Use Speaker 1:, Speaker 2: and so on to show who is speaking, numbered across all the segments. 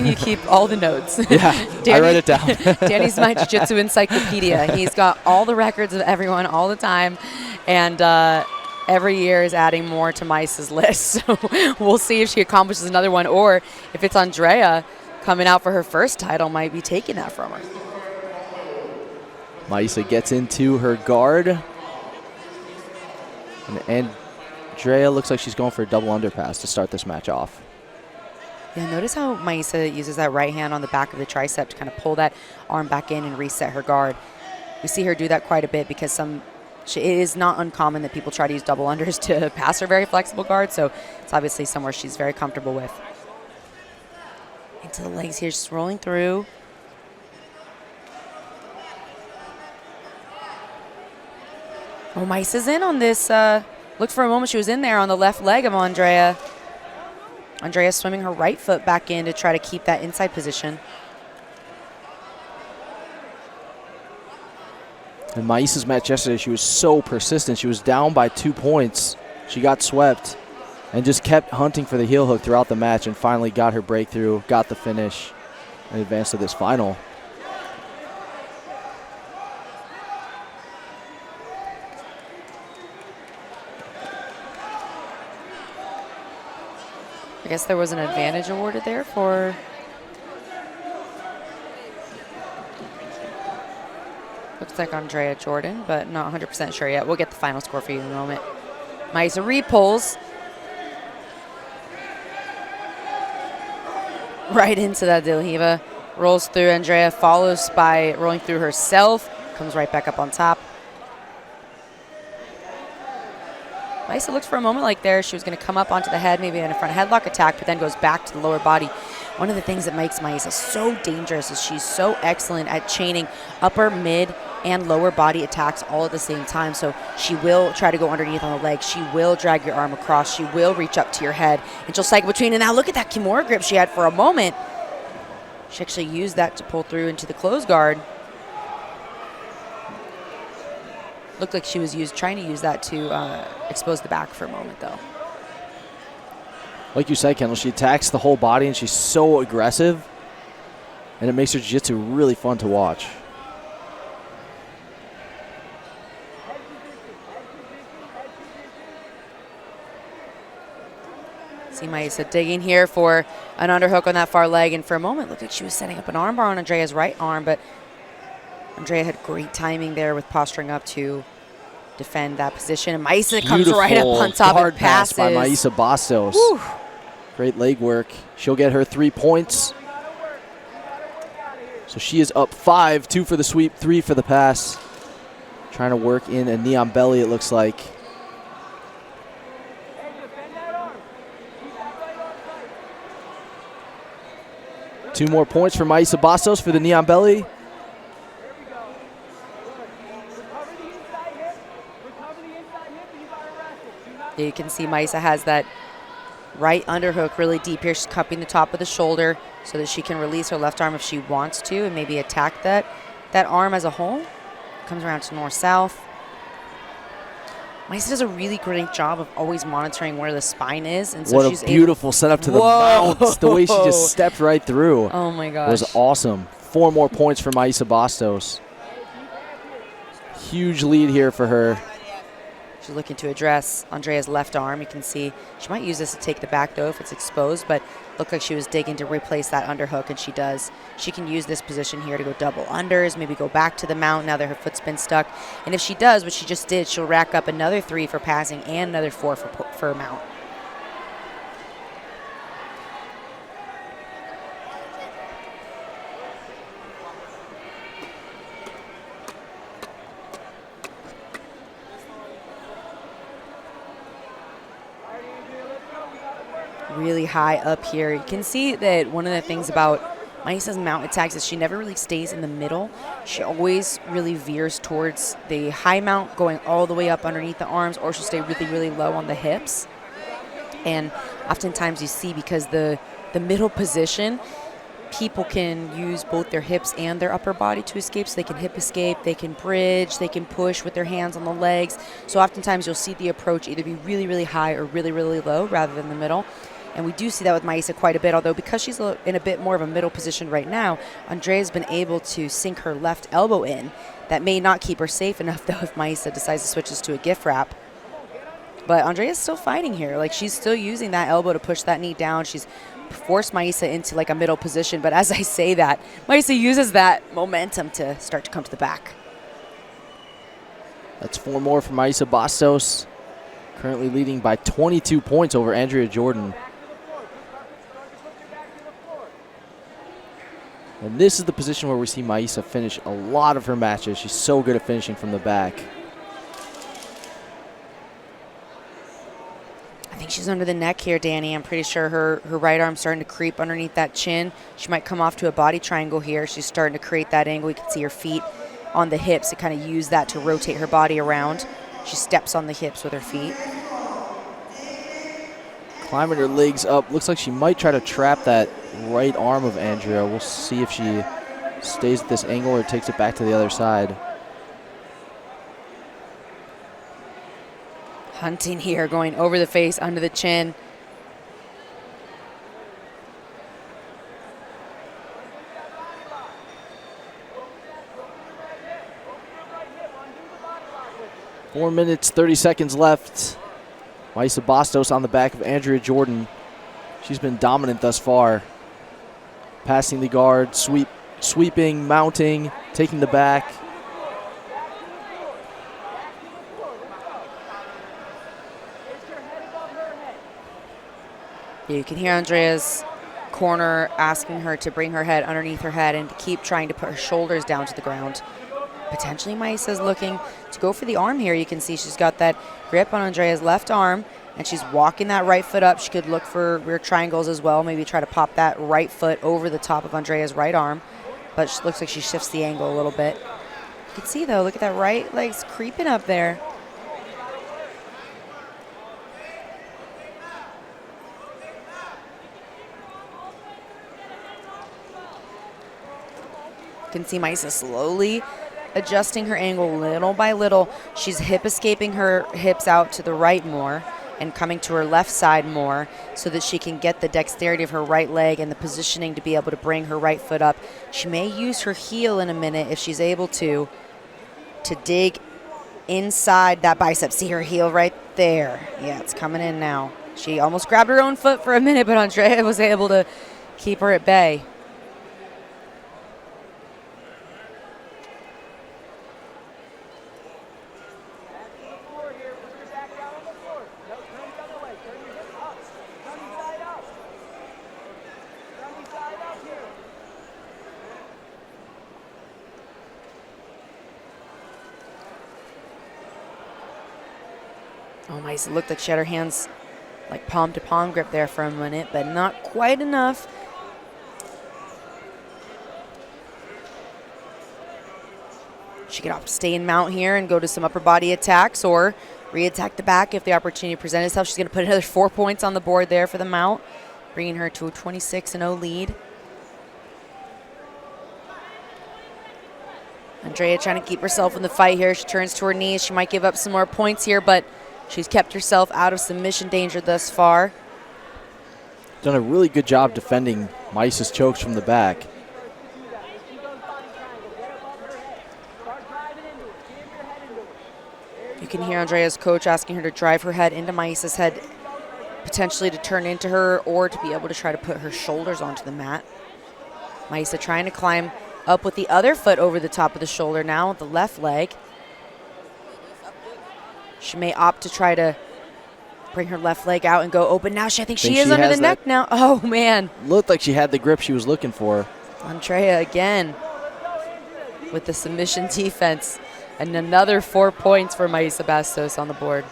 Speaker 1: you keep all the notes.
Speaker 2: Yeah, I write it down.
Speaker 1: Danny's my jiu-jitsu encyclopedia. He's got all the records of everyone all the time, and every year is adding more to Mayssa's list. So we'll see if she accomplishes another one, or if it's Andrea coming out for her first title, might be taking that from her.
Speaker 2: Mayssa gets into her guard. And Andrea looks like she's going for a double underpass to start this match off.
Speaker 1: Yeah, notice how Mayssa uses that right hand on the back of the tricep to kind of pull that arm back in and reset her guard. We see her do that quite a bit because it is not uncommon that people try to use double unders to pass her very flexible guard, so it's obviously somewhere she's very comfortable with. Into the legs here, just rolling through. Oh, Mayssa's in on this. Looked for a moment, she was in there on the left leg of Andrea. Andrea swimming her right foot back in to try to keep that inside position.
Speaker 2: In Mayssa's match yesterday, she was so persistent. She was down by 2 points. She got swept and just kept hunting for the heel hook throughout the match and finally got her breakthrough, got the finish, and advanced to this final.
Speaker 1: I guess there was an advantage awarded there for... Looks like Andrea Jordan, but not 100% sure yet. We'll get the final score for you in a moment. Mayssa repulls. Right into that De La Riva. Rolls through Andrea, follows by rolling through herself. Comes right back up on top. Mayssa looks for a moment like there. She was going to come up onto the head, maybe in a front headlock attack, but then goes back to the lower body. One of the things that makes Mayssa so dangerous is she's so excellent at chaining upper, mid, and lower body attacks all at the same time. So she will try to go underneath on the leg. She will drag your arm across. She will reach up to your head, and she'll cycle between. And now look at that Kimura grip she had for a moment. She actually used that to pull through into the closed guard. Looked like she was trying to use that to expose the back for a moment, though.
Speaker 2: Like you said, Kendall, she attacks the whole body, and she's so aggressive, and it makes her jiu-jitsu really fun to watch.
Speaker 1: See Mayssa digging here for an underhook on that far leg, and for a moment looked like she was setting up an armbar on Andrea's right arm, but Andrea had great timing there with posturing up to defend that position. And Mayssa comes right up on top and passes.
Speaker 2: By Mayssa Bastos. Woo. Great leg work. She'll get her 3 points. So she is up 5, 2 for the sweep, 3 for the pass. Trying to work in a knee on belly, it looks like. Two more points for Mayssa Bastos for the knee on belly.
Speaker 1: You can see Mayssa has that right underhook really deep here. She's cupping the top of the shoulder so that she can release her left arm if she wants to and maybe attack that arm as a whole. Comes around to north-south. Mayssa does a really great job of always monitoring where the spine is. And so
Speaker 2: what a beautiful setup to the mounts. The way she just stepped right through.
Speaker 1: Oh, my gosh.
Speaker 2: Was awesome. 4 more points for Mayssa Bastos. Huge lead here for her.
Speaker 1: She's looking to address Andrea's left arm. You can see she might use this to take the back, though, if it's exposed, but looked like she was digging to replace that underhook, and she does. She can use this position here to go double unders, maybe go back to the mount now that her foot's been stuck. And if she does what she just did, she'll rack up another 3 for passing and another 4 for mount. Really high up here. You can see that one of the things about Mayssa's mount attacks is she never really stays in the middle. She always really veers towards the high mount, going all the way up underneath the arms, or she'll stay really, really low on the hips. And oftentimes you see, because the middle position, people can use both their hips and their upper body to escape. So they can hip escape, they can bridge, they can push with their hands on the legs. So oftentimes you'll see the approach either be really, really high or really, really low rather than the middle. And we do see that with Mayssa quite a bit, although because she's in a bit more of a middle position right now, Andrea's been able to sink her left elbow in. That may not keep her safe enough, though, if Mayssa decides to switch this to a gift wrap. But Andrea's still fighting here. Like, she's still using that elbow to push that knee down. She's forced Mayssa into, like, a middle position. But as I say that, Mayssa uses that momentum to start to come to the back.
Speaker 2: That's 4 more for Mayssa Bastos, currently leading by 22 points over Andrea Jordan. And this is the position where we see Mayssa finish a lot of her matches. She's so good at finishing from the back.
Speaker 1: I think she's under the neck here, Danny. I'm pretty sure her right arm's starting to creep underneath that chin. She might come off to a body triangle here. She's starting to create that angle. You can see her feet on the hips to kind of use that to rotate her body around. She steps on the hips with her feet.
Speaker 2: Climbing her legs up. Looks like she might try to trap that right arm of Andrea. We'll see if she stays at this angle or takes it back to the other side.
Speaker 1: Hunting here, going over the face, under the chin.
Speaker 2: Four minutes, 30 seconds left. Mayssa Bastos on the back of Andrea Jordan. She's been dominant thus far. Passing the guard, sweeping, mounting, taking the back.
Speaker 1: You can hear Andrea's corner asking her to bring her head underneath her head and to keep trying to put her shoulders down to the ground. Potentially Mayssa's looking to go for the arm here. You can see she's got that grip on Andrea's left arm, and she's walking that right foot up. She could look for rear triangles as well, maybe try to pop that right foot over the top of Andrea's right arm. But she looks like she shifts the angle a little bit. You can see, though, look at that right leg's creeping up there. You can see Mayssa slowly adjusting her angle little by little. She's hip escaping her hips out to the right more and coming to her left side more so that she can get the dexterity of her right leg and the positioning to be able to bring her right foot up. She may use her heel in a minute if she's able to dig inside that bicep. See her heel right there? Yeah, it's coming in now. She almost grabbed her own foot for a minute, but Andrea was able to keep her at bay. Oh, Mayssa looked like she had her hands like palm to palm grip there for a minute, but not quite enough. She could opt to stay in mount here and go to some upper body attacks or re-attack the back if the opportunity presents itself. She's going to put another 4 points on the board there for the mount, bringing her to a 26-0 lead. Andrea trying to keep herself in the fight here. She turns to her knees. She might give up some more points here, but she's kept herself out of submission danger thus far.
Speaker 2: Done a really good job defending Mayssa's chokes from the back.
Speaker 1: You can hear Andrea's coach asking her to drive her head into Mayssa's head, potentially to turn into her or to be able to try to put her shoulders onto the mat. Mayssa trying to climb up with the other foot over the top of the shoulder now with the left leg. She may opt to try to bring her left leg out and go open. Now I think she is under the neck now. Oh, man.
Speaker 2: Looked like she had the grip she was looking for.
Speaker 1: Andrea again with the submission defense. And another 4 points for Mayssa Bastos on the board.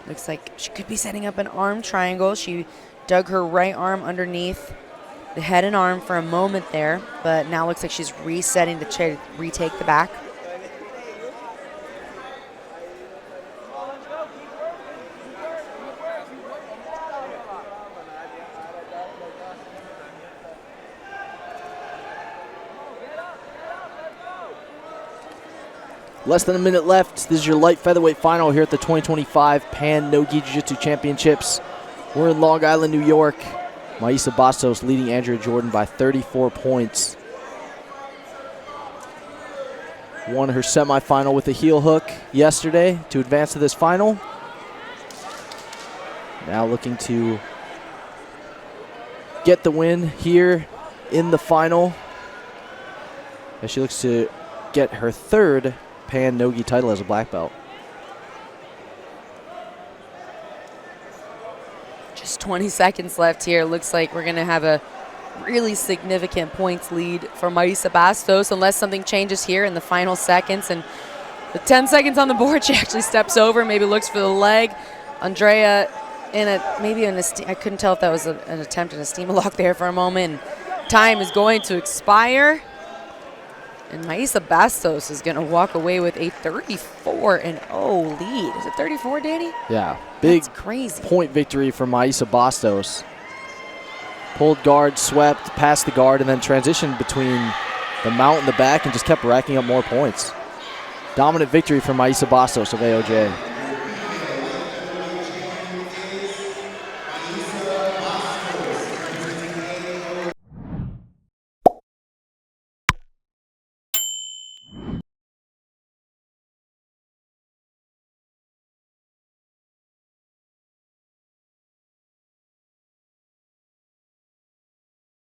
Speaker 1: Looks like she could be setting up an arm triangle. She dug her right arm underneath the head and arm for a moment there, but now looks like she's resetting to try to retake the back.
Speaker 2: Less than a minute left. This is your light featherweight final here at the 2025 Pan No-Gi Jiu-Jitsu Championships. We're in Long Island, New York. Mayssa Bastos leading Andrea Jordan by 34 points. Won her semifinal with a heel hook yesterday to advance to this final. Now looking to get the win here in the final, as she looks to get her third Pan No-Gi title as a black belt.
Speaker 1: Just 20 seconds left here. Looks like we're going to have a really significant points lead for Mayssa Bastos, unless something changes here in the final seconds. And the 10 seconds on the board, she actually steps over, maybe looks for the leg. Andrea I couldn't tell if that was an attempt at a steam lock there for a moment. Time is going to expire. And Mayssa Bastos is going to walk away with a 34-0 lead. Is it 34, Danny?
Speaker 2: Yeah, big
Speaker 1: That's crazy.
Speaker 2: point victory for Mayssa Bastos. Pulled guard, swept, passed the guard, and then transitioned between the mount and the back and just kept racking up more points. Dominant victory for Mayssa Bastos of AOJ.